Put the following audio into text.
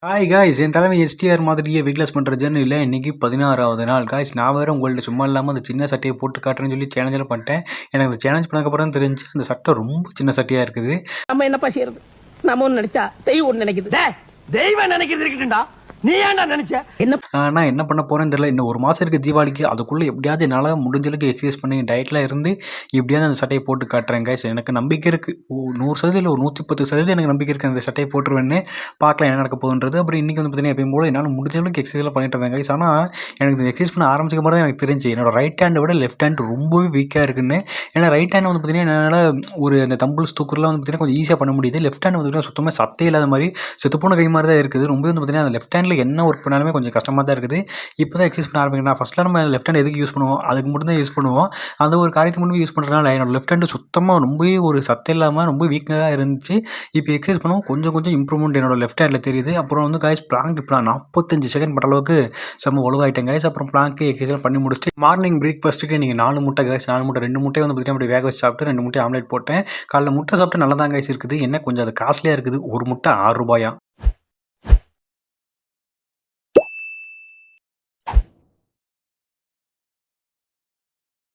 Hi guys, என் தலைமை STR மாதிரியே weight loss பண்ணுற ஜர்னியில் இன்றைக்கி 16வது நாள். காய்ஸ், நான் வேறு உங்கள்ட்ட சும்மா இல்லாமல் அந்த சின்ன சட்டையை போட்டு காட்டுறேன்னு சொல்லி சேலஞ்செல்லாம் பண்ணிட்டேன். எனக்கு அந்த சேலஞ்ச் பண்ணக்கப்புறம் தான் தெரிஞ்சு அந்த சட்டை ரொம்ப சின்ன சட்டையாக இருக்குது. நம்ம என்னப்பா செய்யறது? நம்ம ஒன்று நினைச்சா தெய்வம் ஒன்று நினைக்குது. தெய்வம் நினைக்கிறது இருக்கட்டும்டா, நீ ஏன்டா நினைச்ச? நான் என்ன பண்ண போகிறேன்னு தெரியல. இன்னும் ஒரு மாதம் இருக்குது தீபாவளிக்கு. அதுக்குள்ளே எப்படியாவது என்னால் முடிஞ்சளவுக்கு எக்ஸசைஸ் பண்ணி டயட்டில் இருந்து எப்படியாவது அந்த சட்டையை போட்டு காட்டுறேன் காய்ஸ். எனக்கு நம்பிக்கை இருக்குது. 100% இல்லை, ஒரு 110% எனக்கு நம்பிக்கை இருக்குது அந்த சட்டையை போட்டுருவேன்னு. பார்க்கலாம் என்ன நடக்க போகுன்றது. அப்புறம் இன்றைக்கி வந்து பார்த்தீங்கன்னா எப்பயும் போல என்னால் முடிஞ்சளவுக்கு எக்ஸசைஸ்லாம் பண்ணிட்டு இருந்தேன் காய்ஸ். ஆனால் எனக்கு இந்த எக்ஸசைஸ் பண்ண ஆரம்பிச்சிக்க மாதிரி தான் எனக்கு தெரிஞ்சு என்னோட ரைட் ஹேண்டை விட லெஃப்ட் ஹேண்ட் ரொம்பவே வீக்காக இருக்குன்னு. ஏன்னா ரைட் ஹேண்ட் வந்து பார்த்தீங்கன்னா என்னால் ஒரு அந்த தம்பிள்ஸ் தூக்குறலாம் வந்து பார்த்தீங்கன்னா கொஞ்சம் ஈஸியாக பண்ண முடியுது. லெஃப்ட் ஹேண்ட் வந்து பார்த்தீங்கன்னா சுத்தமாக சத்தே இல்லாத மாதிரி செத்துப்போன கை மாதிரி தான் இருக்குது. ரொம்ப வந்து பார்த்தீங்கன்னா அந்த லெஃப்ட் ஹேண்டில் என்ன ஒர்க் பண்ணாலுமே கொஞ்சம் கஷ்டமாக தான் இருக்குது. இப்போ தான் எக்ஸசைஸ் பண்ண ஆரம்பிக்கிறேன். ஃபஸ்ட்டில் நம்ம லெஃப்ட் ஹேண்ட் எதுக்கு யூஸ் பண்ணுவோம்? அதுக்கு மட்டும் தான் யூஸ் பண்ணுவோம். அந்த ஒரு காரியத்துக்கு மட்டும் யூஸ் பண்ணுறதுனால என்னோட லெஃப்ட் ஹேண்டு சுத்தமாக ரொம்பவே ஒரு சத்தம் இல்லாமல் ரொம்ப வீக்காக இருந்துச்சு. இப்போ எக்ஸசைஸ் பண்ணுவோம் கொஞ்சம் இம்ப்ரூவ்மெண்ட் என்னோட லெஃப்ட் ஹேண்டில் தெரியுது. அப்புறம் வந்து காய்ஸ் பிளாங்க் இப்போ நான் 45 செகண்ட் பட்ட அளவுக்கு செம்ம ஒழுவாயிட்டேன் காய்ஸ். அப்புறம் பிளாங்க் எக்ஸசைஸ் பண்ணி முடிச்சுட்டு மார்னிங் பிரேக்ஃபாஸ்ட்டுக்கு நீங்கள் 4 முட்டை காய்ஸ், 4 முட்டை 2 முட்டையை வந்து பார்த்தீங்கன்னா அப்படி வேக வச்சு சாப்பிட்டு 2 முட்டை ஆம்லேட் போட்டேன். காலைல முட்டை சாப்பிட்டு நல்லா தான் காய்ஸ் இருக்குது. என்ன கொஞ்சம் அது காஸ்ட்லியாக இருக்குது. ஒரு முட்டை 6 ரூபாயா.